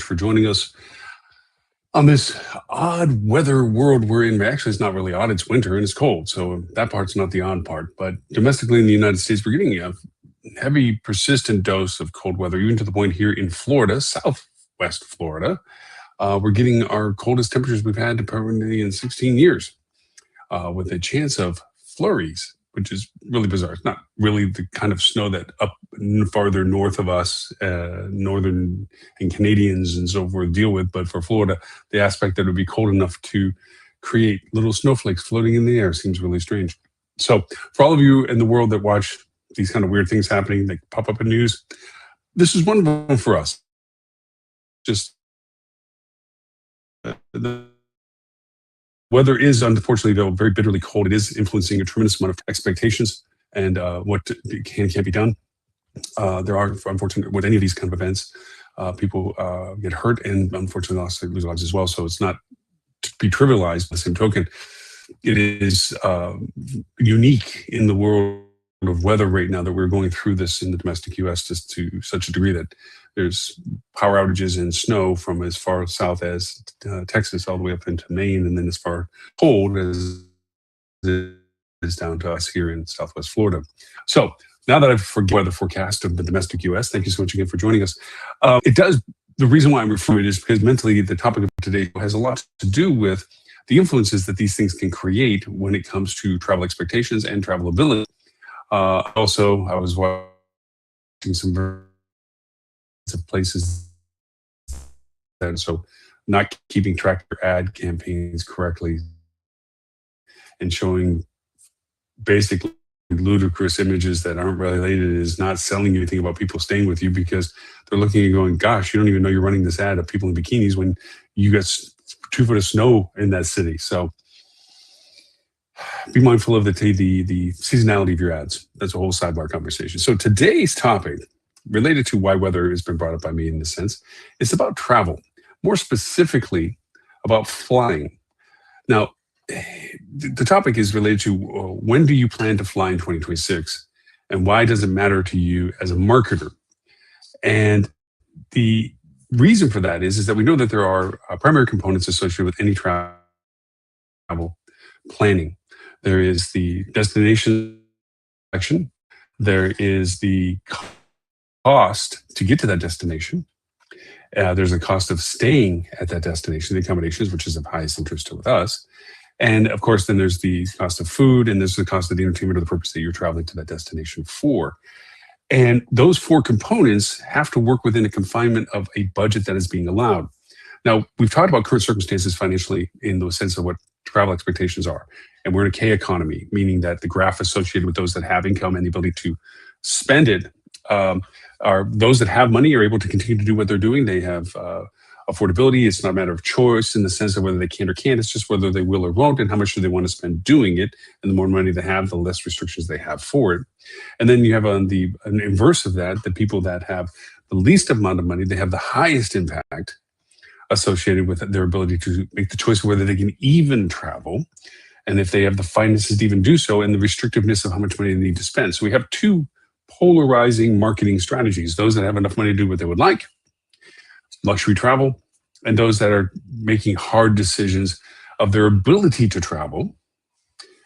for joining us on this odd weather world we're in. Actually, it's not really odd. It's winter and it's cold. So that part's not the odd part. But domestically in the United States, we're getting a heavy, persistent dose of cold weather, even to the point here in Florida, southwest Florida. We're getting our coldest temperatures we've had apparently in 16 years, with a chance of flurries, which is really bizarre. It's not really the kind of snow that up farther north of us, northern and Canadians and so forth deal with, but for Florida, the aspect that it would be cold enough to create little snowflakes floating in the air seems really strange. So for all of you in the world that watch these kind of weird things happening that pop up in news, this is one of them for us. Just the weather is, unfortunately, though, very bitterly cold. It is influencing a tremendous amount of expectations and what can and can't be done. There are, unfortunately, with any of these kind of events, people get hurt and unfortunately lose lives as well. So it's not to be trivialized. By the same token, it is unique in the world of weather right now that we're going through this in the domestic U.S. just to such a degree that there's power outages and snow from as far south as Texas all the way up into Maine, and then as far cold as it is down to us here in Southwest Florida. So now that I've forgiven weather forecast of the domestic U.S., thank you so much again for joining us. It does. The reason why I'm referring to it is because mentally the topic of today has a lot to do with the influences that these things can create when it comes to travel expectations and travel ability. Also, I was watching some of places that so not keeping track of your ad campaigns correctly and showing basically ludicrous images that aren't related is not selling you anything about people staying with you, because they're looking and going, gosh, you don't even know you're running this ad of people in bikinis when you got 2 foot of snow in that city. So be mindful of the seasonality of your ads. That's a whole sidebar conversation. So today's topic, related to why weather has been brought up by me in this sense, is about travel, more specifically about flying. Now, the topic is related to when do you plan to fly in 2026, and why does it matter to you as a marketer? And the reason for that is that we know that there are primary components associated with any travel planning. There is the destination selection. There is the cost to get to that destination. There's a cost of staying at that destination, the accommodations, which is of highest interest with us. And of course, then there's the cost of food, and there's the cost of the entertainment or the purpose that you're traveling to that destination for. And those 4 components have to work within a confinement of a budget that is being allowed. Now, we've talked about current circumstances financially in the sense of what travel expectations are. And we're in a K economy, meaning that the graph associated with those that have income and the ability to spend it are those that have money are able to continue to do what they're doing. They have affordability. It's not a matter of choice in the sense of whether they can or can't. It's just whether they will or won't, and how much do they want to spend doing it. And the more money they have, the less restrictions they have for it. And then you have on the inverse of that, the people that have the least amount of money, they have the highest impact associated with their ability to make the choice of whether they can even travel, and if they have the finances to even do so, and the restrictiveness of how much money they need to spend. So we have 2 polarizing marketing strategies: those that have enough money to do what they would like, luxury travel, and those that are making hard decisions of their ability to travel.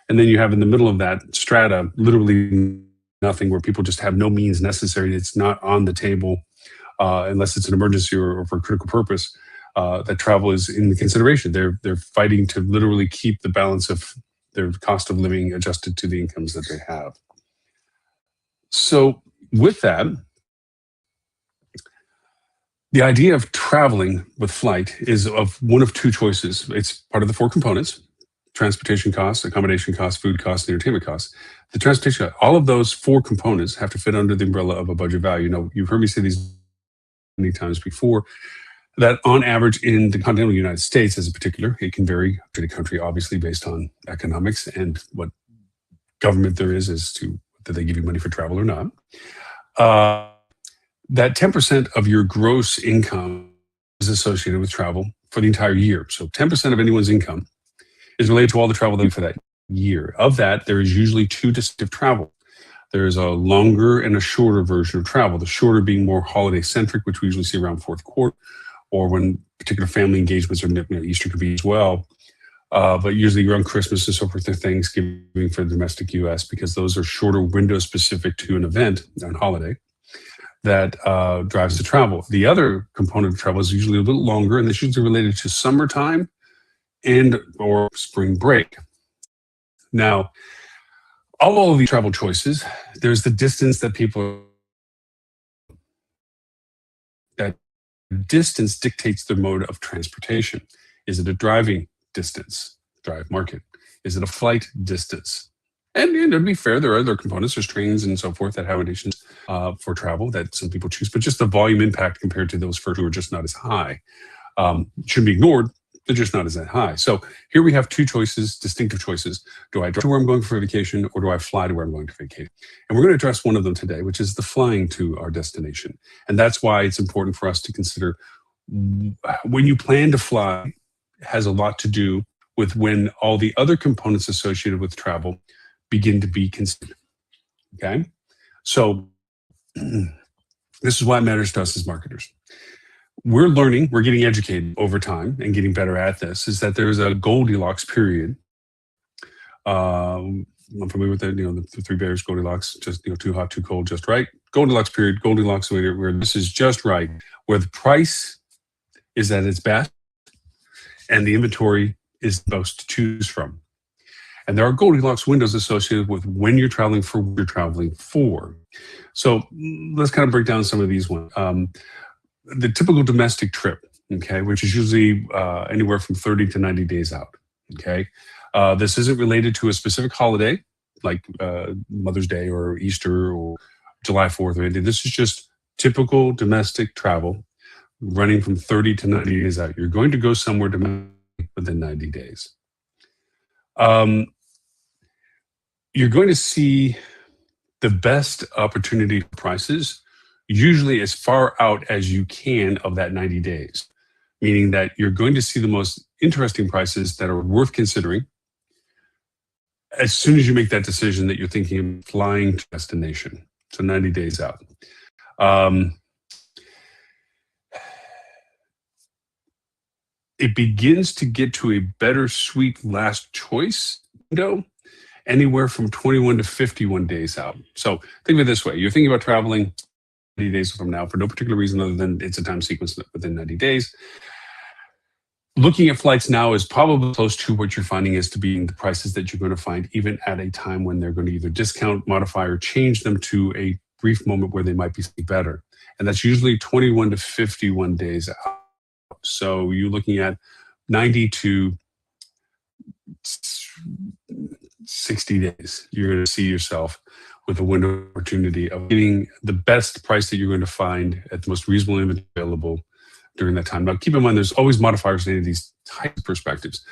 And then you have in the middle of that strata literally nothing, where people just have no means necessary. It's not on the table unless it's an emergency or for a critical purpose. That travel is in the consideration. They're fighting to literally keep the balance of their cost of living adjusted to the incomes that they have. So with that, the idea of traveling with flight is of one of 2 choices. It's part of the 4 components: transportation costs, accommodation costs, food costs, and entertainment costs. The transportation, all of those 4 components have to fit under the umbrella of a budget value. Now, you've heard me say these many times before, that on average in the continental United States as a particular, it can vary country to country, obviously based on economics and what government there is as to whether they give you money for travel or not. That 10% of your gross income is associated with travel for the entire year. So 10% of anyone's income is related to all the travel they do for that year. Of that, there is usually 2 distinct travel. There is a longer and a shorter version of travel, the shorter being more holiday centric, which we usually see around fourth quarter, or when particular family engagements are, Easter could be as well. But usually around Christmas and so forth, or Thanksgiving for the domestic US, because those are shorter windows specific to an event on holiday that drives the travel. The other component of travel is usually a little longer, and it's usually related to summertime and or spring break. Now, all of these travel choices, there's the distance that people, that distance dictates the mode of transportation. Is it a driving distance, drive market? Is it a flight distance? And to be fair, there are other components, there's trains and so forth that have additions for travel that some people choose, but just the volume impact compared to those first two are just not as high. Shouldn't be ignored, they're just not as that high. So here we have two choices, distinctive choices. Do I drive to where I'm going for vacation, or do I fly to where I'm going to vacation? And we're going to address one of them today, which is the flying to our destination. And that's why it's important for us to consider when you plan to fly, it has a lot to do with when all the other components associated with travel begin to be considered. Okay? So this is why it matters to us as marketers. We're learning, we're getting educated over time and getting better at this, is that there's a Goldilocks period. I'm familiar with that, the three bears, Goldilocks, just, too hot, too cold, just right. Goldilocks period, Goldilocks where this is just right, where the price is at its best and the inventory is the most to choose from. And there are Goldilocks windows associated with when you're traveling for what you're traveling for. So let's kind of break down some of these ones. The typical domestic trip, okay, which is usually anywhere from 30 to 90 days out, okay? This isn't related to a specific holiday like Mother's Day or Easter or July 4th or anything. This is just typical domestic travel running from 30 to 90 days out. You're going to go somewhere within 90 days. You're going to see the best opportunity for prices usually as far out as you can of that 90 days, meaning that you're going to see the most interesting prices that are worth considering as soon as you make that decision that you're thinking of flying to destination. So 90 days out. It begins to get to a better sweet last choice window anywhere from 21 to 51 days out. So think of it this way. You're thinking about traveling 90 days from now for no particular reason other than it's a time sequence within 90 days. Looking at flights now is probably close to what you're finding is to being the prices that you're going to find even at a time when they're going to either discount, modify, or change them to a brief moment where they might be better. And that's usually 21 to 51 days out. So you're looking at 90 to 60 days. You're going to see yourself with a window of opportunity of getting the best price that you're going to find at the most reasonable inventory available during that time. Now, keep in mind, there's always modifiers to any of these types of perspectives.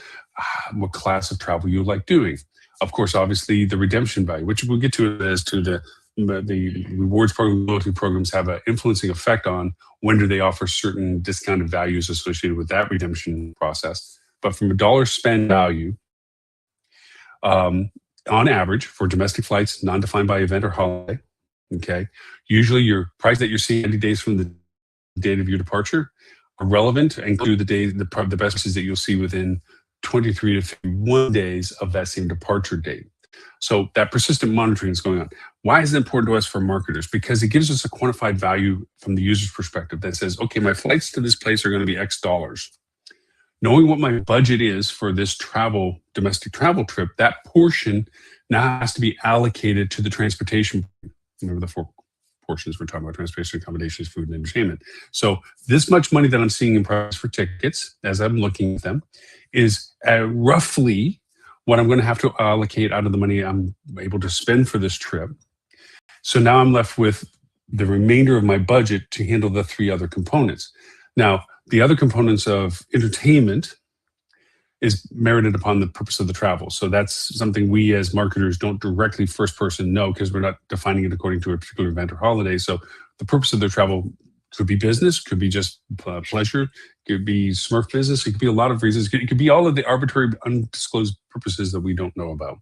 What class of travel you like doing. Of course, obviously, the redemption value, which we'll get to as to the rewards program, loyalty programs have an influencing effect on when do they offer certain discounted values associated with that redemption process. But from a dollar spend value, on average, for domestic flights, non-defined by event or holiday, okay, usually your price that you're seeing 90 days from the date of your departure are relevant and include the best prices that you'll see within 23 to 51 days of that same departure date. So that persistent monitoring is going on. Why is it important to us for marketers? Because it gives us a quantified value from the user's perspective that says, okay, my flights to this place are going to be X dollars. Knowing what my budget is for this domestic travel trip, that portion now has to be allocated to the transportation. Remember the four portions we're talking about: transportation, accommodations, food, and entertainment. So this much money that I'm seeing in price for tickets, as I'm looking at them, is roughly what I'm going to have to allocate out of the money I'm able to spend for this trip. So now I'm left with the remainder of my budget to handle the three other components. Now, the other components of entertainment is merited upon the purpose of the travel. So that's something we as marketers don't directly first person know because we're not defining it according to a particular event or holiday. So the purpose of their travel could be business, could be just pleasure, could be Smurf business, it could be a lot of reasons. It could be all of the arbitrary, undisclosed purposes that we don't know about.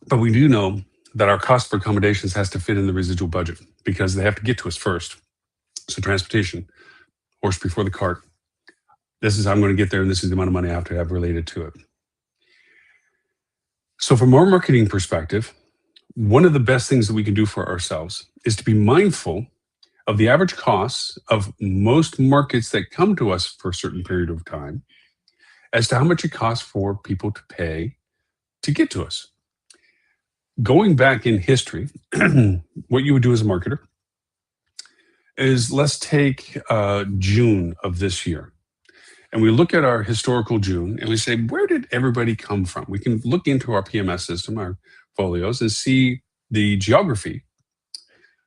But we do know that our cost for accommodations has to fit in the residual budget because they have to get to us first. So transportation, horse before the cart. This is how I'm going to get there, and this is the amount of money I have to have related to it. So from our marketing perspective, one of the best things that we can do for ourselves is to be mindful of the average costs of most markets that come to us for a certain period of time as to how much it costs for people to pay to get to us. Going back in history, what you would do as a marketer is, let's take June of this year. And we look at our historical June and we say, where did everybody come from? We can look into our PMS system, our folios, and see the geography.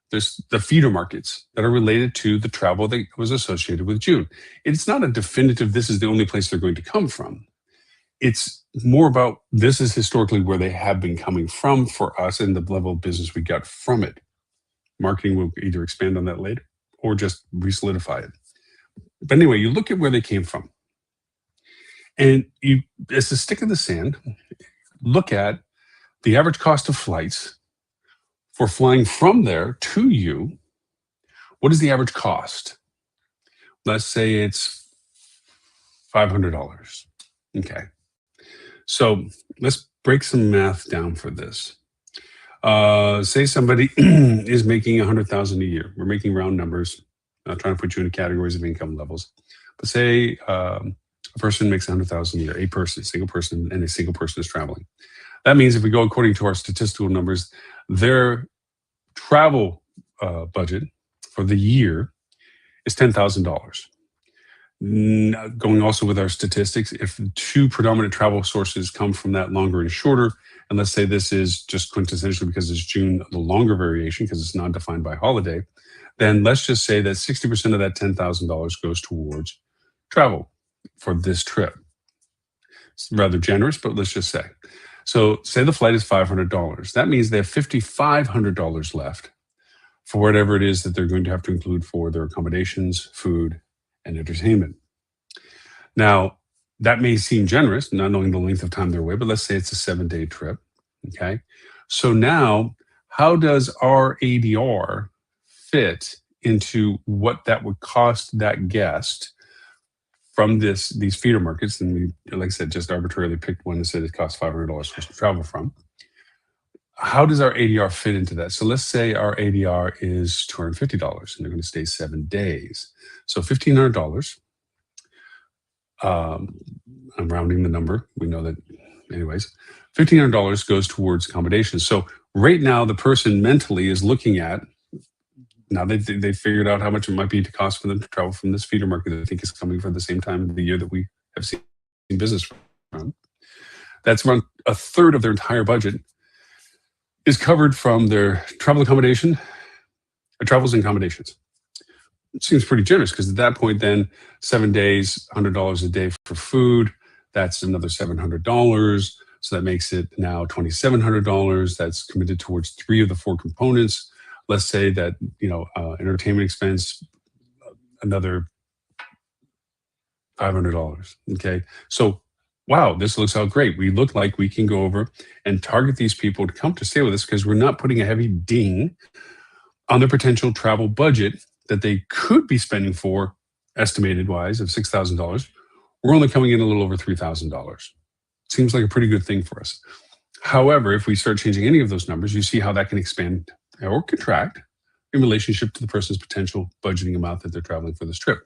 There's the feeder markets that are related to the travel that was associated with June. It's not a definitive, this is the only place they're going to come from. It's more about, this is historically where they have been coming from for us and the level of business we got from it. Marketing will either expand on that later or just re-solidify it. But anyway, you look at where they came from. And you, as a stick in the sand, look at the average cost of flights for flying from there to you. What is the average cost? Let's say it's $500. Okay. So let's break some math down for this. Say somebody is making 100,000 a year. We're making round numbers. Not trying to put you into categories of income levels, but say a person makes 100,000 a year, a person, single person, and a single person is traveling. That means if we go according to our statistical numbers, their travel budget for the year is $10,000. Going also with our statistics, if two predominant travel sources come from that, longer and shorter, and let's say this is just quintessentially because it's June, the longer variation because it's not defined by holiday, then let's just say that 60% of that $10,000 goes towards travel for this trip. It's rather generous, but let's just say. So say the flight is $500. That means they have $5,500 left for whatever it is that they're going to have to include for their accommodations, food, and entertainment. Now, that may seem generous, not knowing the length of time they're away, but let's say it's a 7-day trip, okay? So now, how does our ADR fit into what that would cost that guest from these feeder markets? And we, like I said, just arbitrarily picked one and said it costs $500 for us to travel from. How does our ADR fit into that? So let's say our ADR is $250 and they're going to stay 7 days. So $1,500. I'm rounding the number. We know that anyways. $1,500 goes towards accommodations. So right now the person mentally is looking at, now they figured out how much it might be to cost for them to travel from this feeder market that I think is coming for the same time of the year that we have seen business from. That's around a third of their entire budget is covered from their travel accommodation, travels and accommodations. It seems pretty generous because at that point then 7 days, $100 a day for food, that's another $700. So that makes it now $2,700. That's committed towards 3 of the 4 components. Let's say that, entertainment expense, another $500. Okay. So, wow, this looks out great. We look like we can go over and target these people to come to stay with us because we're not putting a heavy ding on their potential travel budget that they could be spending for, estimated wise, of $6,000. We're only coming in a little over $3,000. Seems like a pretty good thing for us. However, if we start changing any of those numbers, you see how that can expand or contract in relationship to the person's potential budgeting amount that they're traveling for this trip.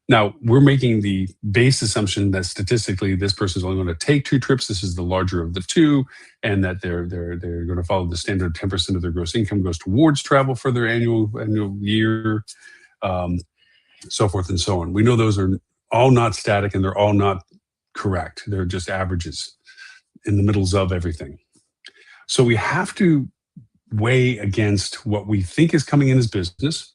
Now, we're making the base assumption that statistically this person is only going to take 2 trips. This is the larger of the 2, and that they're going to follow the standard 10% of their gross income goes towards travel for their annual year, so forth and so on. We know those are all not static and they're all not correct. They're just averages in the middles of everything. So we have to weigh against what we think is coming in as business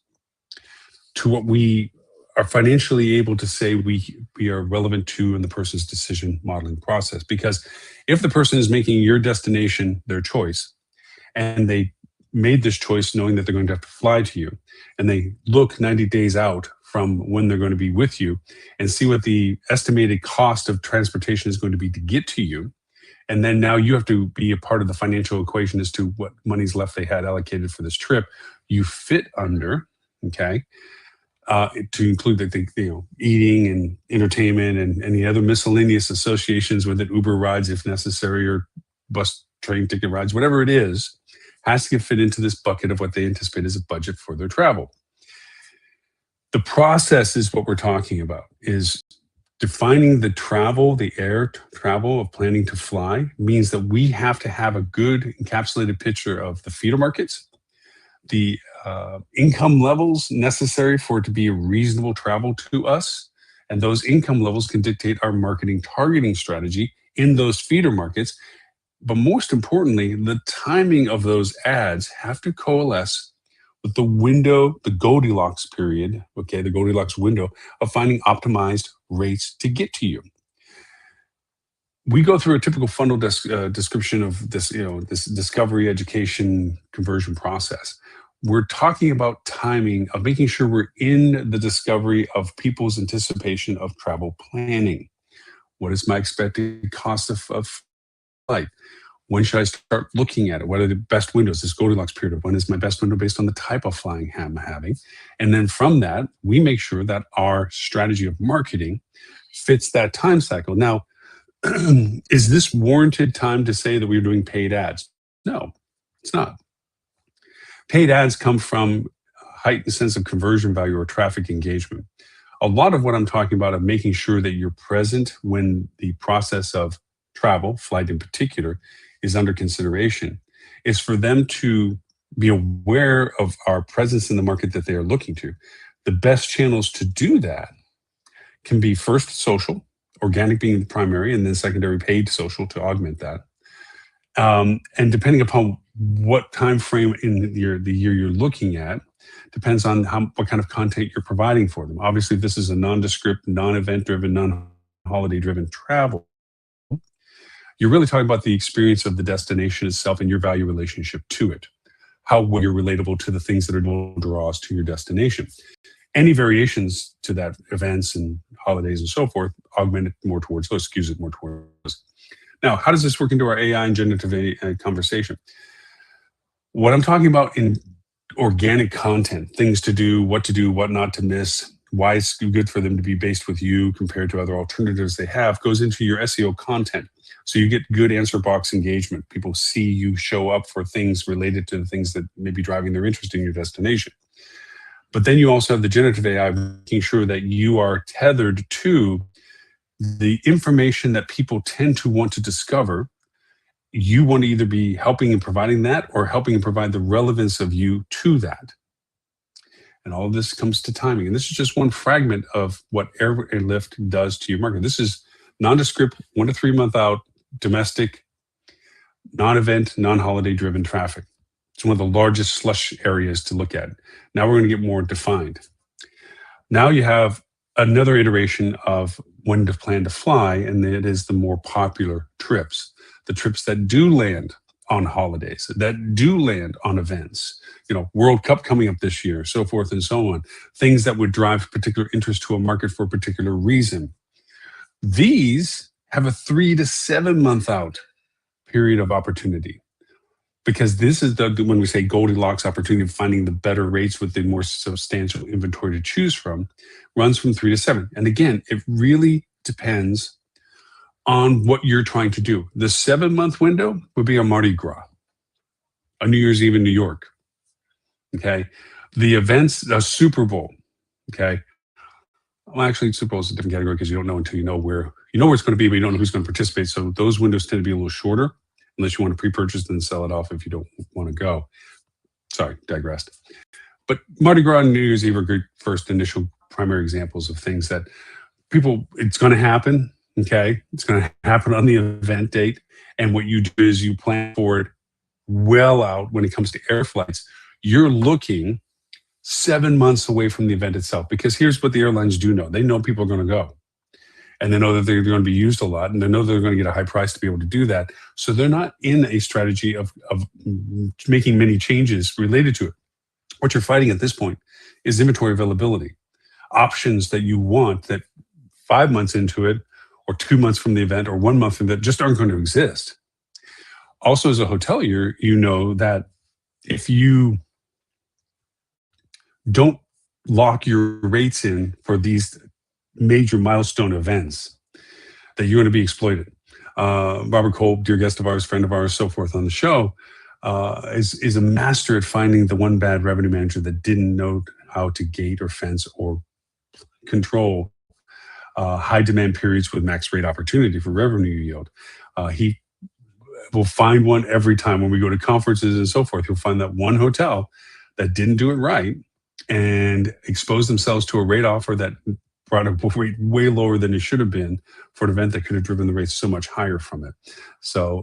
to what we are financially able to say we are relevant to in the person's decision modeling process. Because if the person is making your destination their choice, and they made this choice knowing that they're going to have to fly to you, and they look 90 days out from when they're going to be with you and see what the estimated cost of transportation is going to be to get to you, and then now you have to be a part of the financial equation as to what money's left they had allocated for this trip, you fit under, okay? to include eating and entertainment and any other miscellaneous associations with it, Uber rides if necessary, or bus train ticket rides, whatever it is, has to get fit into this bucket of what they anticipate as a budget for their travel. The process is what we're talking about, is defining the travel, the air travel of planning to fly, means that we have to have a good encapsulated picture of the feeder markets, the income levels necessary for it to be a reasonable travel to us. And those income levels can dictate our marketing targeting strategy in those feeder markets. But most importantly, the timing of those ads have to coalesce with the window, the Goldilocks period, okay, the Goldilocks window of finding optimized rates to get to you. We go through a typical funnel description of this, this discovery, education, conversion process. We're talking about timing of making sure we're in the discovery of people's anticipation of travel planning. What is my expected cost of flight? When should I start looking at it? What are the best windows? This Goldilocks period of when is my best window based on the type of flying I'm having? And then from that, we make sure that our strategy of marketing fits that time cycle. Now, is this warranted time to say that we're doing paid ads? No, it's not. Paid ads come from a heightened sense of conversion value or traffic engagement. A lot of what I'm talking about of making sure that you're present when the process of travel, flight in particular, is under consideration, is for them to be aware of our presence in the market that they are looking to. The best channels to do that can be first social, organic being the primary, and then secondary paid social to augment that. And depending upon what time frame in the year you're looking at, depends on what kind of content you're providing for them. Obviously, if this is a nondescript, non-event driven, non-holiday driven travel, you're really talking about the experience of the destination itself and your value relationship to it, how well you're relatable to the things that are going to draw us to your destination. Any variations to that, events and holidays and so forth, augment it more towards those, skews it more towards those. Now, how does this work into our AI and generative AI conversation? What I'm talking about in organic content, things to do, what not to miss, why it's good for them to be based with you compared to other alternatives they have, goes into your SEO content. So you get good answer box engagement. People see you show up for things related to the things that may be driving their interest in your destination. But then you also have the generative AI making sure that you are tethered to the information that people tend to want to discover. You want to either be helping and providing that or helping and provide the relevance of you to that. And all of this comes to timing. And this is just one fragment of what Airlift does to your market. This is nondescript, 1 to 3 month out, domestic, non-event, non-holiday driven traffic. It's one of the largest slush areas to look at. Now we're going to get more defined. Now you have another iteration of when to plan to fly, and it is the more popular trips, the trips that do land on holidays, that do land on events, World Cup coming up this year, so forth and so on, things that would drive particular interest to a market for a particular reason. These have a 3 to 7 month out period of opportunity, because this is when we say Goldilocks opportunity of finding the better rates with the more substantial inventory to choose from, runs from 3 to 7. And again, it really depends on what you're trying to do. The 7 month window would be a Mardi Gras, a New Year's Eve in New York. Okay. The events, the Super Bowl. Okay. Well, actually, Super Bowl is a different category because you don't know until you know where it's going to be, but you don't know who's going to participate. So those windows tend to be a little shorter, unless you want to pre-purchase and sell it off if you don't want to go. Sorry, digressed. But Mardi Gras and New Year's Eve are good first initial primary examples of things that it's going to happen. Okay. It's going to happen on the event date. And what you do is you plan for it well out when it comes to air flights. You're looking 7 months away from the event itself, because here's what the airlines do know. They know people are going to go, and they know that they're going to be used a lot, and they know they're going to get a high price to be able to do that. So they're not in a strategy of making many changes related to it. What you're fighting at this point is inventory availability, options that you want that 5 months into it, or 2 months from the event, or 1 month from that just aren't going to exist. Also, as a hotelier, you know that if you don't lock your rates in for these major milestone events that you're going to be exploited. Robert Kolb, dear guest of ours, friend of ours, so forth on the show, is a master at finding the one bad revenue manager that didn't know how to gate or fence or control high demand periods with max rate opportunity for revenue yield. He will find one every time when we go to conferences and so forth. He'll find that one hotel that didn't do it right and expose themselves to a rate offer that brought a rate way lower than it should have been for an event that could have driven the rates so much higher from it. So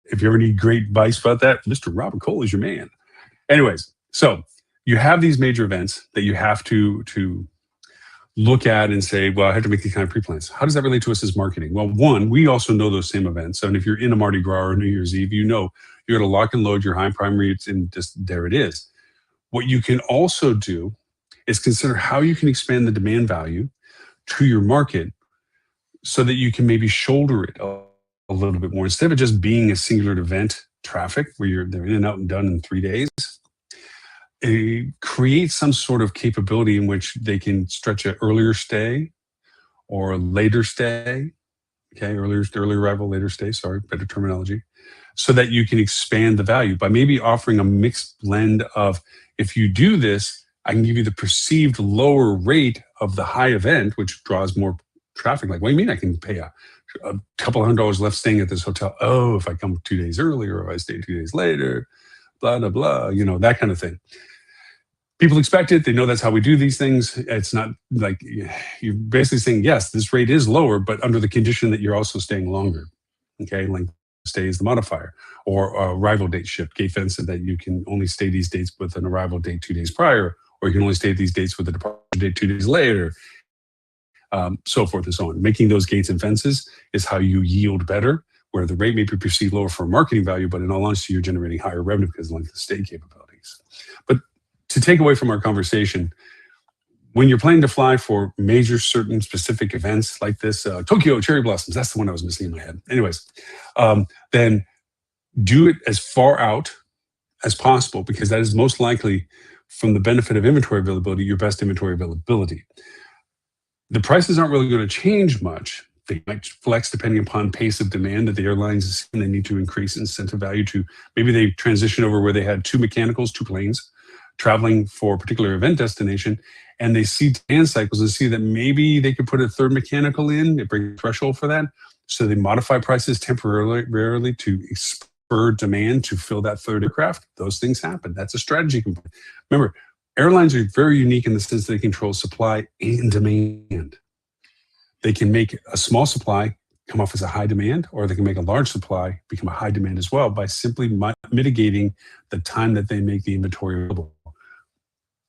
if you ever need great advice about that, Mr. Robert Cole is your man. Anyways, so you have these major events that you have to look at and say, well, I have to make these kind of pre-plans. How does that relate to us as marketing? Well, one, we also know those same events. And if you're in a Mardi Gras or New Year's Eve, you know you're going to lock and load your high prime rates and just there it is. What you can also do is consider how you can expand the demand value to your market so that you can maybe shoulder it a little bit more. Instead of just being a singular event traffic where they're in and out and done in 3 days, create some sort of capability in which they can stretch an earlier stay or a later stay. Okay, early arrival, later stay, sorry, better terminology, so that you can expand the value by maybe offering a mixed blend of, if you do this, I can give you the perceived lower rate of the high event, which draws more traffic. Like, what do you mean I can pay a couple $100 left staying at this hotel? Oh, if I come 2 days earlier or if I stay 2 days later, blah, blah, blah, that kind of thing. People expect it. They know that's how we do these things. It's not like you're basically saying, yes, this rate is lower, but under the condition that you're also staying longer. Okay, length of stay is the modifier. Or arrival date shift. Gate fence said that you can only stay these dates with an arrival date 2 days prior, or you can only stay these dates with a departure date 2 days later, so forth and so on. Making those gates and fences is how you yield better, where the rate may be perceived lower for marketing value, but in all honesty, you're generating higher revenue because of length of stay capabilities. But to take away from our conversation, when you're planning to fly for major, certain specific events like this, Tokyo Cherry Blossoms, that's the one I was missing in my head. Anyways, then do it as far out as possible, because that is most likely, from the benefit of inventory availability, your best inventory availability. The prices aren't really going to change much. They might flex depending upon pace of demand that the airlines, and they need to increase incentive value to, maybe they transition over where they had 2 mechanicals, 2 planes, traveling for a particular event destination, and they see demand cycles and see that maybe they could put a 3rd mechanical in, they bring a threshold for that. So they modify prices temporarily to spur demand to fill that 3rd aircraft. Those things happen. That's a strategy component. Remember, airlines are very unique in the sense that they control supply and demand. They can make a small supply come off as a high demand, or they can make a large supply become a high demand as well by simply mitigating the time that they make the inventory available.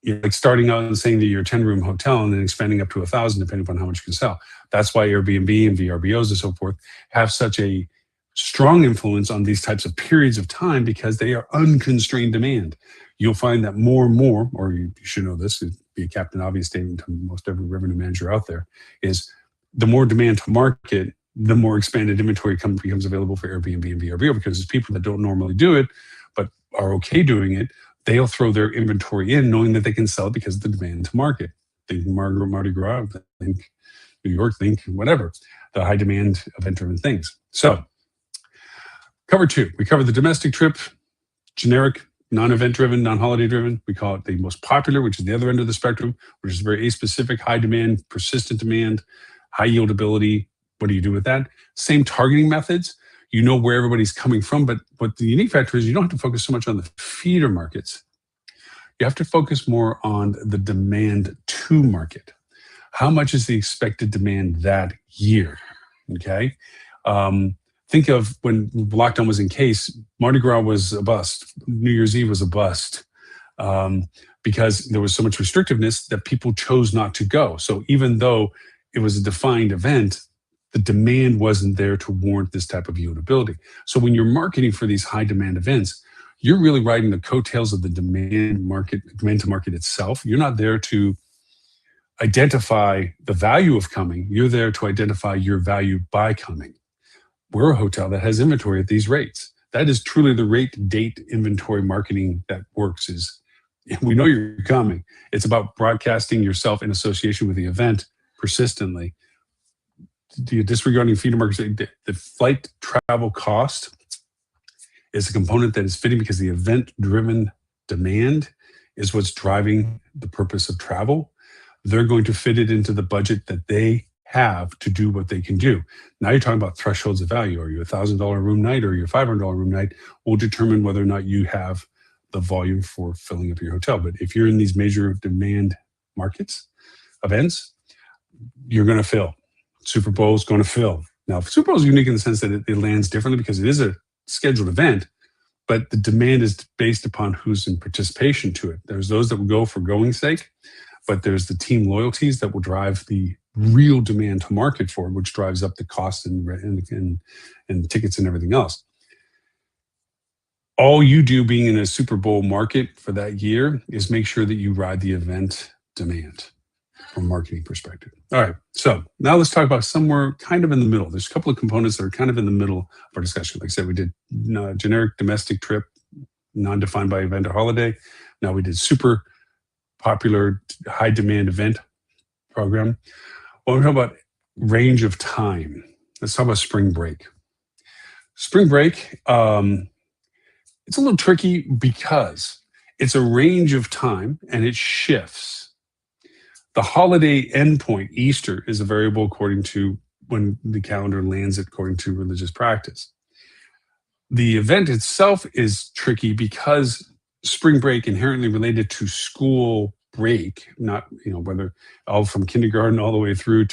Like starting out and saying that you're a 10-room hotel and then expanding up to 1,000, depending upon how much you can sell. That's why Airbnb and VRBOs and so forth have such a strong influence on these types of periods of time, because they are unconstrained demand. You'll find that more and more, or you should know this, it'd be a Captain Obvious statement to most every revenue manager out there, is the more demand to market, the more expanded inventory becomes available for Airbnb and VRBO, because it's people that don't normally do it, but are okay doing it. They'll throw their inventory in knowing that they can sell it because of the demand to market. Think Mardi Gras, think New York, think whatever, the high demand event-driven things. So, cover 2, we covered the domestic trip, generic, non-event driven, non-holiday driven. We call it the most popular, which is the other end of the spectrum, which is very aspecific, high demand, persistent demand, high yieldability. What do you do with that? Same targeting methods. You know where everybody's coming from, but what the unique factor is, you don't have to focus so much on the feeder markets. You have to focus more on the demand to market. How much is the expected demand that year? Okay. Think of when lockdown was in case, Mardi Gras was a bust, New Year's Eve was a bust, because there was so much restrictiveness that people chose not to go. So even though it was a defined event, the demand wasn't there to warrant this type of yieldability. So when you're marketing for these high demand events, you're really riding the coattails of the demand to market itself. You're not there to identify the value of coming. You're there to identify your value by coming. We're a hotel that has inventory at these rates. That is truly the rate date inventory marketing that works, is We know you're coming. It's about broadcasting yourself in association with the event persistently. Disregarding feeder markets, the flight travel cost is a component that is fitting because the event-driven demand is what's driving the purpose of travel. They're going to fit it into the budget that they have to do what they can do. Now you're talking about thresholds of value. Are you $1,000 room night or your $500 room night will determine whether or not you have the volume for filling up your hotel. But if you're in these major demand markets, events, you're going to fill. Super Bowl is going to fill. Now, Super Bowl is unique in the sense that it lands differently because it is a scheduled event, but the demand is based upon who's in participation to it. There's those that will go for going's sake, but there's the team loyalties that will drive the real demand to market for it, which drives up the cost and tickets and everything else. All you do being in a Super Bowl market for that year is make sure that you ride the event demand from a marketing perspective. All right, so now let's talk about somewhere kind of in the middle. There's a couple of components that are kind of in the middle of our discussion. Like I said, we did generic domestic trip, non-defined by event or holiday. Now we did super popular, high demand event program. Well, we're talking about range of time. Let's talk about spring break. Spring break, it's a little tricky because it's a range of time and it shifts. The holiday endpoint, Easter, is a variable according to when the calendar lands it according to religious practice. The event itself is tricky because spring break inherently related to school break, not whether all from kindergarten all the way through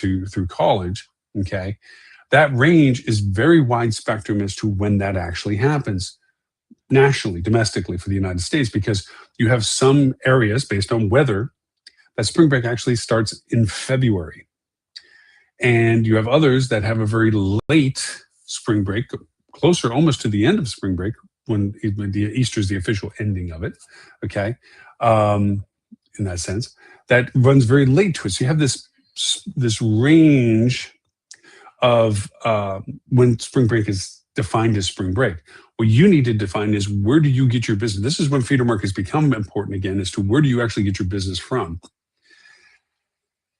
college. Okay, that range is very wide spectrum as to when that actually happens nationally, domestically for the United States, because you have some areas based on weather that spring break actually starts in February. And you have others that have a very late spring break, closer almost to the end of spring break, when the Easter is the official ending of it, okay? In that sense, that runs very late to it. So you have this range of when spring break is defined as spring break. What you need to define is where do you get your business? This is when feeder markets become important again, as to where do you actually get your business from?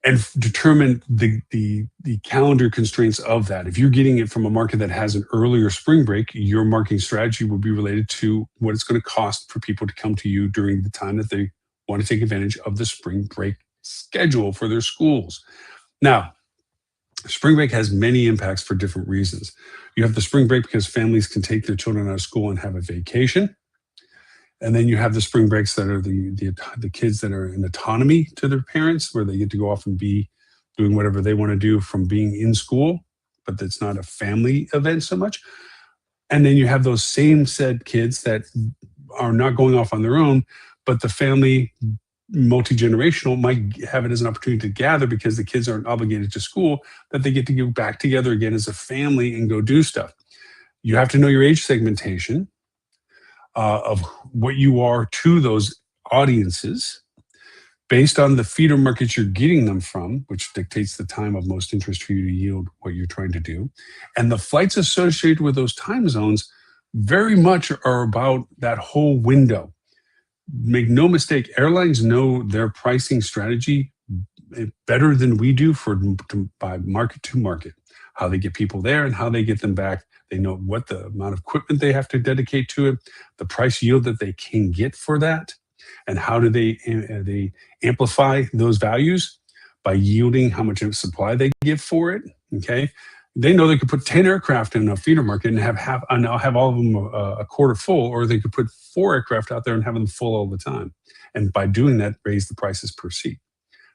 And determine the calendar constraints of that. If you're getting it from a market that has an earlier spring break, your marketing strategy will be related to what it's going to cost for people to come to you during the time that they want to take advantage of the spring break schedule for their schools. Now, spring break has many impacts for different reasons. You have the spring break because families can take their children out of school and have a vacation. And then you have the spring breaks that are the kids that are in autonomy to their parents, where they get to go off and be doing whatever they want to do from being in school, but that's not a family event so much. And then you have those same said kids that are not going off on their own, but the family, multi-generational, might have it as an opportunity to gather because the kids aren't obligated to school, that they get to go back together again as a family and go do stuff. You have to know your age segmentation of what you are to those audiences based on the feeder markets you're getting them from, which dictates the time of most interest for you to yield what you're trying to do. And the flights associated with those time zones very much are about that whole window. Make no mistake, airlines know their pricing strategy better than we do by market to market, how they get people there and how they get them back. They know what the amount of equipment they have to dedicate to it, the price yield that they can get for that, and how do they amplify those values by yielding how much supply they give for it. Okay, they know they could put 10 aircraft in a feeder market and have all of them a quarter full, or they could put 4 aircraft out there and have them full all the time. And by doing that, raise the prices per seat.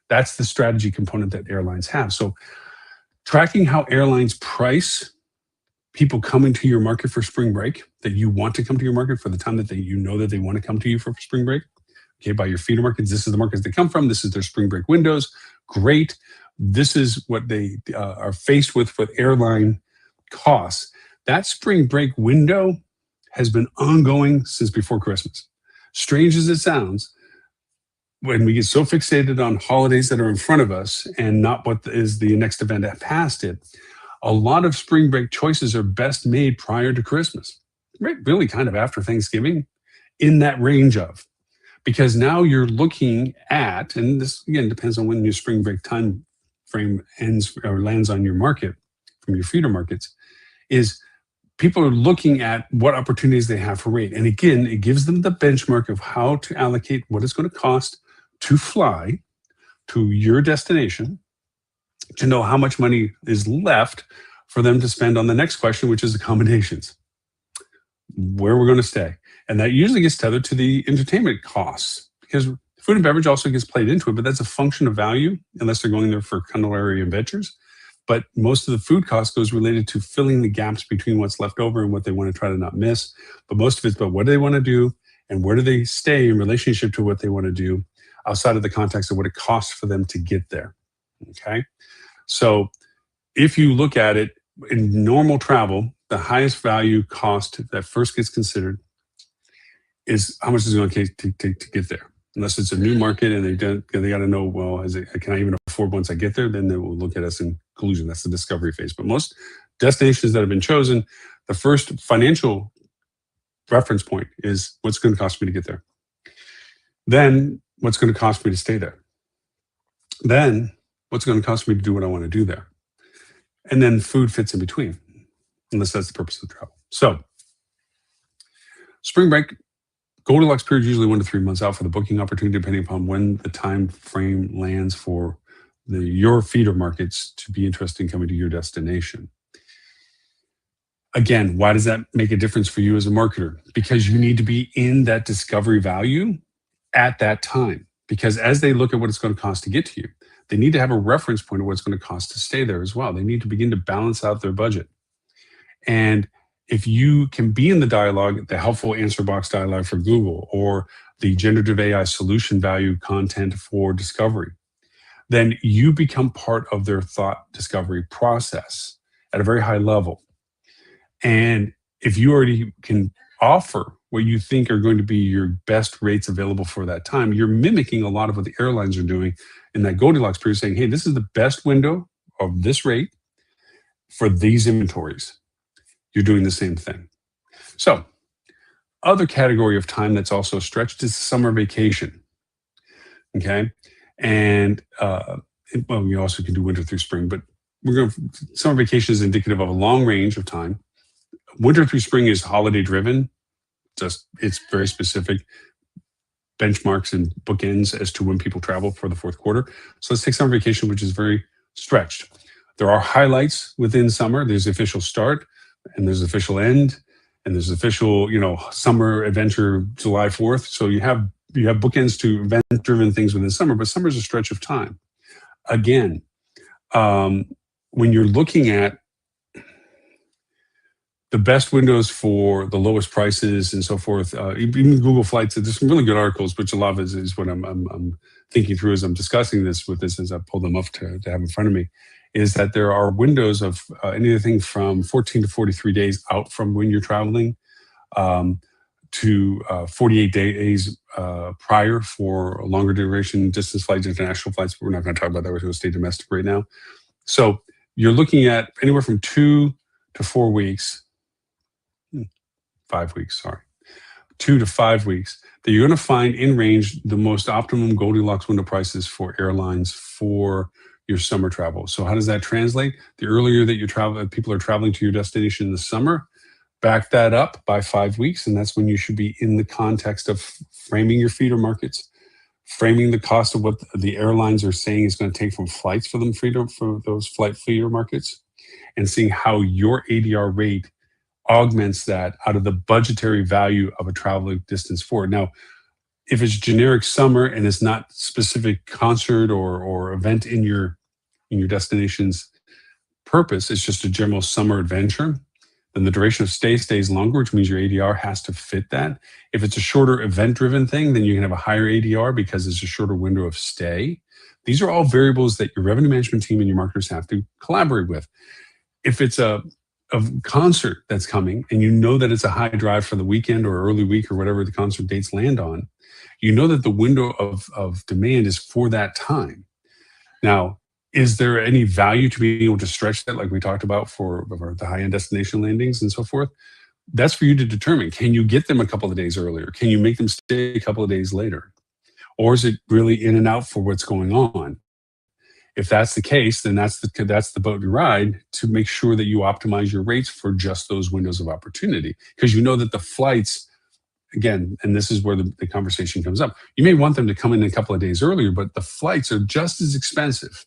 That's the strategy component that airlines have. So tracking how airlines price people coming to your market for spring break, that you want to come to your market for the time that you know that they want to come to you for spring break. Okay, by your feeder markets, this is the markets they come from. This is their spring break windows. Great. This is what they are faced with airline costs. That spring break window has been ongoing since before Christmas. Strange as it sounds, when we get so fixated on holidays that are in front of us and not what is the next event past it, a lot of spring break choices are best made prior to Christmas, right? Really kind of after Thanksgiving, in that range of. because now you're looking at, and this again depends on when your spring break time frame ends or lands on your market from your feeder markets, is people are looking at what opportunities they have for rate. And again, it gives them the benchmark of how to allocate what it's going to cost to fly to your destination, to know how much money is left for them to spend on the next question, which is accommodations, where we're going to stay. And that usually gets tethered to the entertainment costs, because food and beverage also gets played into it, but that's a function of value, unless they're going there for culinary adventures. But most of the food cost goes related to filling the gaps between what's left over and what they want to try to not miss. But most of it's about what do they want to do and where do they stay in relationship to what they want to do outside of the context of what it costs for them to get there. Okay. So if you look at it in normal travel, the highest value cost that first gets considered is how much is it going to take to get there. Unless it's a new market and they got to know, well, can I even afford once I get there? Then they will look at us in collusion. That's the discovery phase. But most destinations that have been chosen, the first financial reference point is what's going to cost me to get there. Then what's going to cost me to stay there. Then what's going to cost me to do what I want to do there. And then food fits in between, unless that's the purpose of the travel. So spring break, Goldilocks period, usually 1 to 3 months out for the booking opportunity, depending upon when the time frame lands for your feeder markets to be interested in coming to your destination. Again, why does that make a difference for you as a marketer? Because you need to be in that discovery value at that time. Because as they look at what it's going to cost to get to you, they need to have a reference point of what it's going to cost to stay there as well. They need to begin to balance out their budget. And if you can be in the dialogue, the helpful answer box dialogue for Google, or the generative AI solution value content for discovery, then you become part of their thought discovery process at a very high level. And if you already can offer what you think are going to be your best rates available for that time, you're mimicking a lot of what the airlines are doing in that Goldilocks period, saying, hey, this is the best window of this rate for these inventories. You're doing the same thing. So, other category of time that's also stretched is summer vacation. Okay, and well, you also can do winter through spring, but summer vacation is indicative of a long range of time. Winter through spring is holiday driven. It's very specific benchmarks and bookends as to when people travel for the fourth quarter. So let's take summer vacation, which is very stretched. There are highlights within summer. There's the official start, and there's official end, and there's official, summer adventure July 4th. So you have bookends to event-driven things within summer, but summer is a stretch of time. Again, when you're looking at the best windows for the lowest prices and so forth, even Google Flights, there's some really good articles, which a lot of it is what I'm thinking through as I'm discussing this as I pull them up to have in front of me, is that there are windows of anything from 14 to 43 days out from when you're traveling to 48 days prior for a longer duration distance flights, international flights. But we're not going to talk about that. We're going to stay domestic right now. So you're looking at anywhere from 2 to 4 weeks, 5 weeks, sorry, 2 to 5 weeks, that you're going to find in range the most optimum Goldilocks window prices for airlines for your summer travel. So how does that translate? The earlier that you travel, people are traveling to your destination in the summer, back that up by 5 weeks, and that's when you should be in the context of framing your feeder markets, framing the cost of what the airlines are saying is going to take from flights for those flight feeder markets, and seeing how your ADR rate augments that out of the budgetary value of a travel distance forward. Now, if it's generic summer and it's not specific concert or event in your destination's purpose, it's just a general summer adventure, then the duration of stay stays longer, which means your ADR has to fit that. If it's a shorter event-driven thing, then you can have a higher ADR because it's a shorter window of stay. These are all variables that your revenue management team and your marketers have to collaborate with. If it's a concert that's coming and you know that it's a high drive for the weekend or early week or whatever the concert dates land on, you know that the window of demand is for that time. Now, is there any value to being able to stretch that, like we talked about for the high-end destination landings and so forth? That's for you to determine. Can you get them a couple of days earlier? Can you make them stay a couple of days later? Or is it really in and out for what's going on? If that's the case, then that's the boat you ride, to make sure that you optimize your rates for just those windows of opportunity. Because you know that the flights, again, and this is where the conversation comes up, you may want them to come in a couple of days earlier, but the flights are just as expensive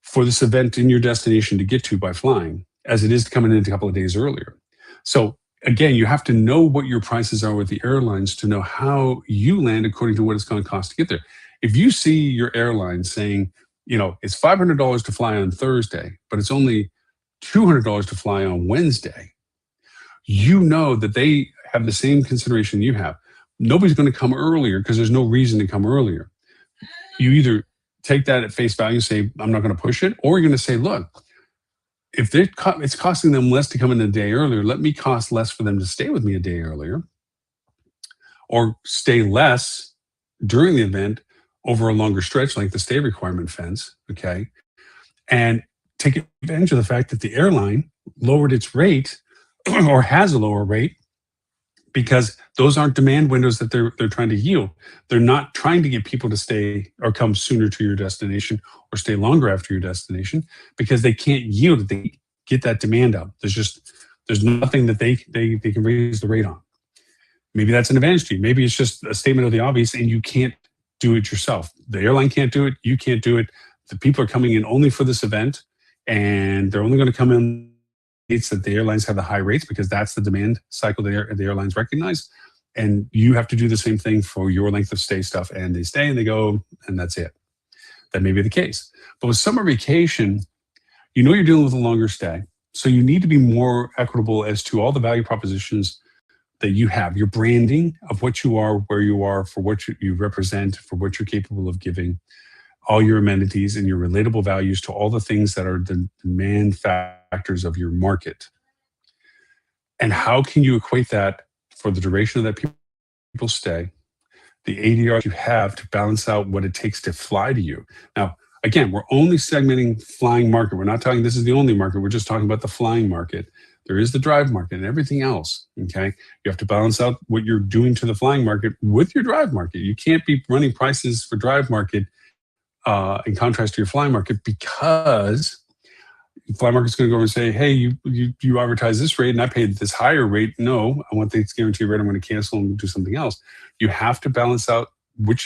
for this event in your destination to get to by flying as it is to come in a couple of days earlier. So again, you have to know what your prices are with the airlines to know how you land according to what it's going to cost to get there. If you see your airline saying, it's $500 to fly on Thursday, but it's only $200 to fly on Wednesday, you know that they have the same consideration you have. Nobody's going to come earlier because there's no reason to come earlier. You either take that at face value and say, I'm not going to push it, or you're going to say, look, if it's costing them less to come in a day earlier, let me cost less for them to stay with me a day earlier, or stay less during the event over a longer stretch, like the stay requirement fence, okay? And take advantage of the fact that the airline lowered its rate or has a lower rate, because those aren't demand windows that they're trying to yield. They're not trying to get people to stay or come sooner to your destination or stay longer after your destination, because they can't yield it. They get that demand up. There's nothing that they can raise the rate on. Maybe that's an advantage to you. Maybe it's just a statement of the obvious and you can't do it yourself. The airline can't do it. You can't do it. The people are coming in only for this event, and they're only going to come in that the airlines have the high rates, because that's the demand cycle the airlines recognize. And you have to do the same thing for your length of stay stuff. And they stay and they go, and that's it. That may be the case. But with summer vacation, you're dealing with a longer stay. So you need to be more equitable as to all the value propositions that you have, your branding of what you are, where you are, for what you represent, for what you're capable of giving, all your amenities and your relatable values to all the things that are the demand factors of your market. And how can you equate that for the duration of that people stay, the ADR you have to balance out what it takes to fly to you. Now, again, we're only segmenting flying market. We're not talking this is the only market. We're just talking about the flying market. There is the drive market and everything else, okay? You have to balance out what you're doing to the flying market with your drive market. You can't be running prices for drive market in contrast to your flying market, because the fly market's going to go over and say, hey, you advertise this rate and I paid this higher rate. No, I want this guaranteed rate. I'm going to cancel and do something else. You have to balance out what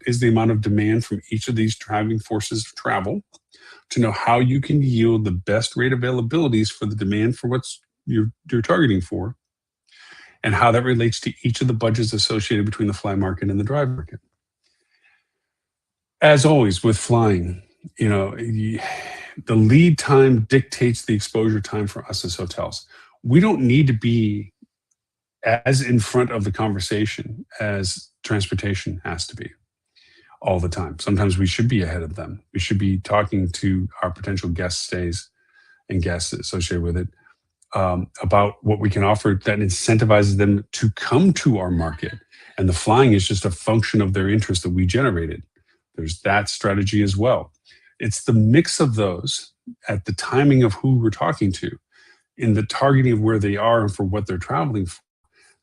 is the amount of demand from each of these driving forces of travel to know how you can yield the best rate availabilities for the demand for what's you're targeting for, and how that relates to each of the budgets associated between the fly market and the drive market. As always with flying, the lead time dictates the exposure time for us as hotels. We don't need to be as in front of the conversation as transportation has to be all the time. Sometimes we should be ahead of them. We should be talking to our potential guest stays and guests associated with it about what we can offer that incentivizes them to come to our market. And the flying is just a function of their interest that we generated. There's that strategy as well. It's the mix of those at the timing of who we're talking to, in the targeting of where they are and for what they're traveling for,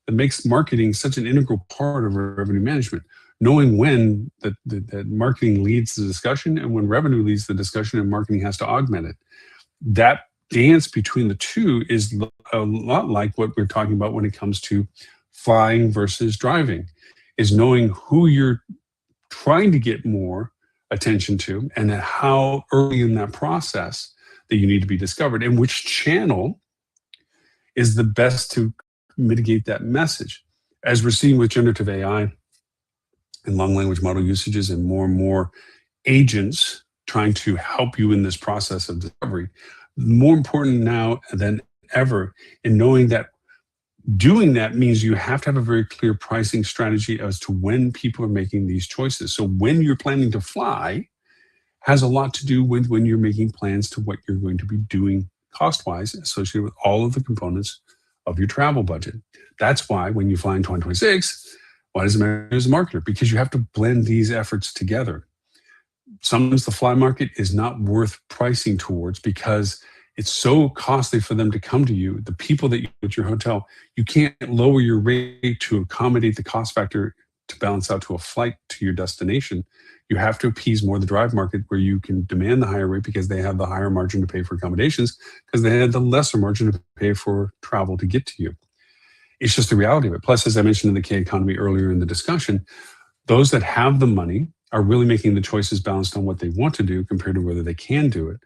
that makes marketing such an integral part of revenue management. Knowing when that marketing leads the discussion and when revenue leads the discussion and marketing has to augment it. That dance between the two is a lot like what we're talking about when it comes to flying versus driving, is knowing who you're trying to get more attention to, and then how early in that process that you need to be discovered, and which channel is the best to mitigate that message. As we're seeing with generative AI and long language model usages and more agents trying to help you in this process of discovery, more important now than ever in knowing that doing that means you have to have a very clear pricing strategy as to when people are making these choices. So when you're planning to fly has a lot to do with when you're making plans to what you're going to be doing cost-wise associated with all of the components of your travel budget. That's why when you fly in 2026, why does it matter as a marketer? Because you have to blend these efforts together. Sometimes the fly market is not worth pricing towards because it's so costly for them to come to you. The people that you at your hotel, you can't lower your rate to accommodate the cost factor to balance out to a flight to your destination, you have to appease more the drive market where you can demand the higher rate because they have the higher margin to pay for accommodations because they had the lesser margin to pay for travel to get to you. It's just the reality of it. Plus, as I mentioned in the K economy earlier in the discussion, those that have the money are really making the choices balanced on what they want to do compared to whether they can do it.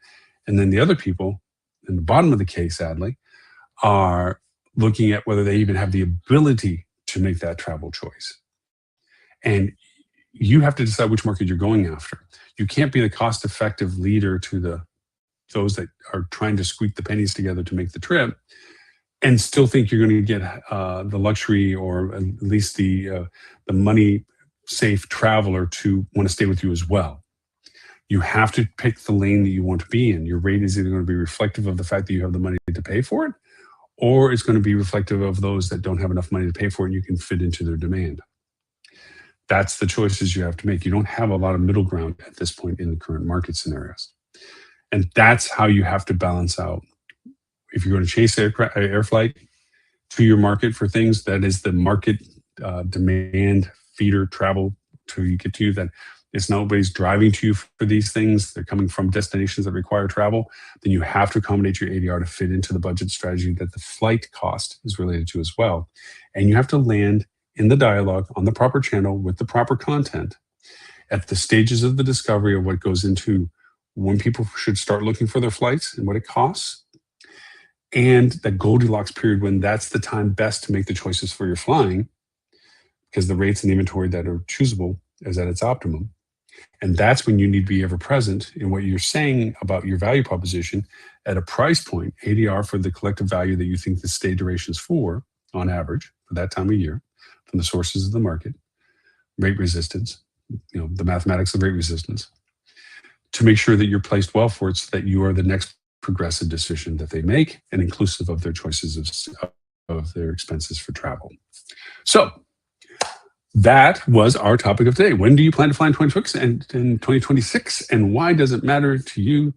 And then the other people in the bottom of the K, sadly, are looking at whether they even have the ability to make that travel choice. And you have to decide which market you're going after. You can't be the cost-effective leader to those that are trying to squeak the pennies together to make the trip and still think you're going to get the luxury or at least the money safe traveler to want to stay with you as well. You have to pick the lane that you want to be in. Your rate is either going to be reflective of the fact that you have the money to pay for it, or it's going to be reflective of those that don't have enough money to pay for it and you can fit into their demand. That's the choices you have to make. You don't have a lot of middle ground at this point in the current market scenarios. And that's how you have to balance out. If you're going to chase air flight to your market for things, that is the market demand feeder travel to you get to you, that it's nobody's driving to you for these things. They're coming from destinations that require travel. Then you have to accommodate your ADR to fit into the budget strategy that the flight cost is related to as well. And you have to land in the dialogue on the proper channel with the proper content at the stages of the discovery of what goes into when people should start looking for their flights and what it costs, and that Goldilocks period when that's the time best to make the choices for your flying because the rates and the inventory that are choosable is at its optimum. And that's when you need to be ever present in what you're saying about your value proposition at a price point, ADR for the collective value that you think the stay duration is for on average for that time of year from the sources of the market, rate resistance, the mathematics of rate resistance, to make sure that you're placed well for it so that you are the next progressive decision that they make and inclusive of their choices of their expenses for travel. So that was our topic of today. When do you plan to fly in 2026 and why does it matter to you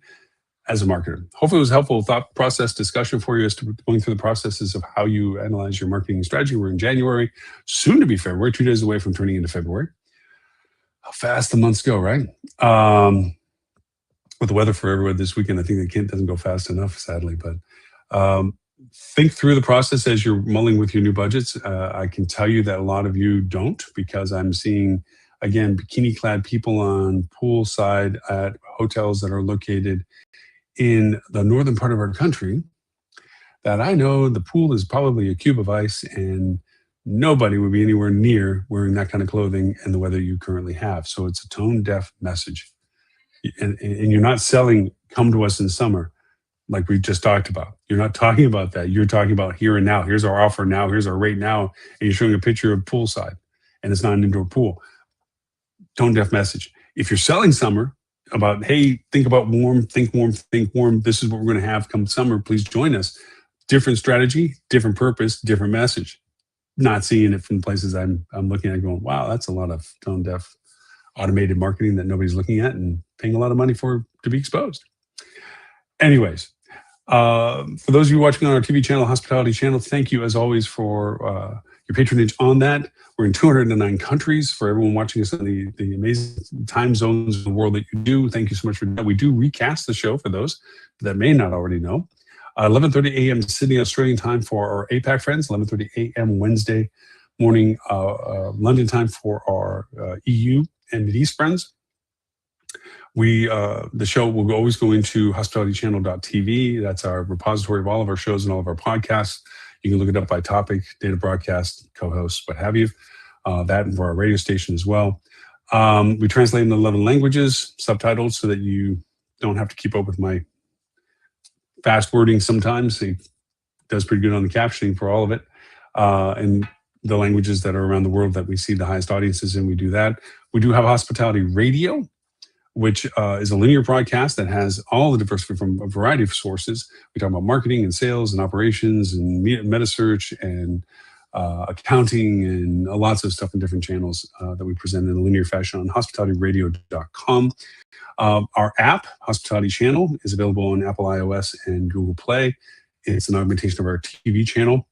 as a marketer? Hopefully it was a helpful thought process discussion for you as to going through the processes of how you analyze your marketing strategy. We're in January, soon to be February, 2 days away from turning into February. How fast the months go, right? With the weather for everywhere this weekend, I think the kid doesn't go fast enough, sadly. But think through the process as you're mulling with your new budgets. I can tell you that a lot of you don't, because I'm seeing, again, bikini-clad people on poolside at hotels that are located in the northern part of our country that I know the pool is probably a cube of ice and nobody would be anywhere near wearing that kind of clothing in the weather you currently have. So it's a tone-deaf message. And you're not selling, come to us in summer, like we just talked about. You're not talking about that. You're talking about here and now. Here's our offer now. Here's our rate now. And you're showing a picture of poolside, and it's not an indoor pool. Tone-deaf message. If you're selling summer, about, hey, think about warm, think warm, think warm. This is what we're going to have come summer. Please join us. Different strategy, different purpose, different message. Not seeing it from places I'm looking at going, wow, that's a lot of tone-deaf automated marketing that nobody's looking at and paying a lot of money for to be exposed. Anyways, for those of you watching on our TV channel, Hospitality Channel, thank you as always for your patronage on that. We're in 209 countries. For everyone watching us in the amazing time zones of the world that you do, thank you so much for that. We do recast the show for those that may not already know. 11:30 a.m. Sydney, Australian time for our APAC friends, 11:30 a.m. Wednesday morning London time for our EU and Mideast friends. The show will always go into hospitalitychannel.tv. That's our repository of all of our shows and all of our podcasts. You can look it up by topic, date of broadcast, co-hosts, what have you. That and for our radio station as well. We translate in 11 languages, subtitled, so that you don't have to keep up with my fast wording sometimes. He does pretty good on the captioning for all of it. And the languages that are around the world that we see the highest audiences in, we do that. We do have Hospitality Radio, which is a linear broadcast that has all the diversity from a variety of sources. We talk about marketing and sales and operations and meta search and accounting and lots of stuff in different channels that we present in a linear fashion on hospitalityradio.com. Our app, Hospitality Channel, is available on Apple iOS and Google Play. It's an augmentation of our TV channel.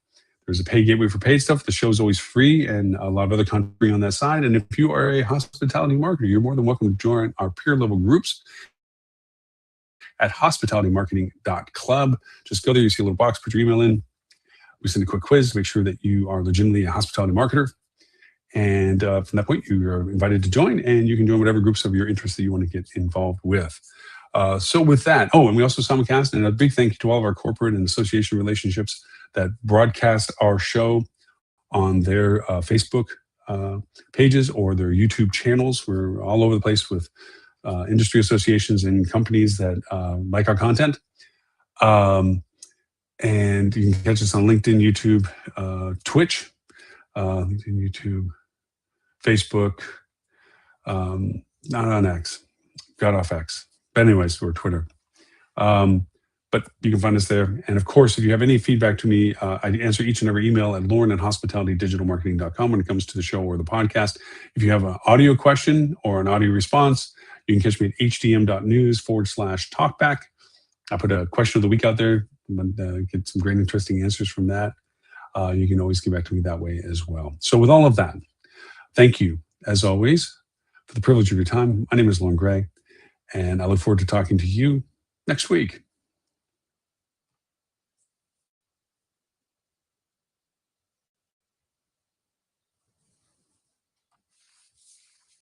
There's a pay gateway for paid stuff. The show's always free and a lot of other content free on that side. And if you are a hospitality marketer, you're more than welcome to join our peer level groups at hospitalitymarketing.club. Just go there, you see a little box, put your email in. We send a quick quiz to make sure that you are legitimately a hospitality marketer. And from that point, you are invited to join, and you can join whatever groups of your interest that you want to get involved with. So with that, and we also simulcast, and a big thank you to all of our corporate and association relationships that broadcast our show on their Facebook pages or their YouTube channels. We're all over the place with industry associations and companies that like our content. And you can catch us on LinkedIn, YouTube, Twitch, LinkedIn, YouTube, Facebook, not on X, got off X. But anyways, we're Twitter. But you can find us there. And of course, if you have any feedback to me, I answer each and every email at lauren@hospitalitydigitalmarketing.com when it comes to the show or the podcast. If you have an audio question or an audio response, you can catch me at hdm.news/talkback. I put a question of the week out there, and get some great, interesting answers from that. You can always get back to me that way as well. So with all of that, thank you, as always, for the privilege of your time. My name is Lauren Gray, and I look forward to talking to you next week.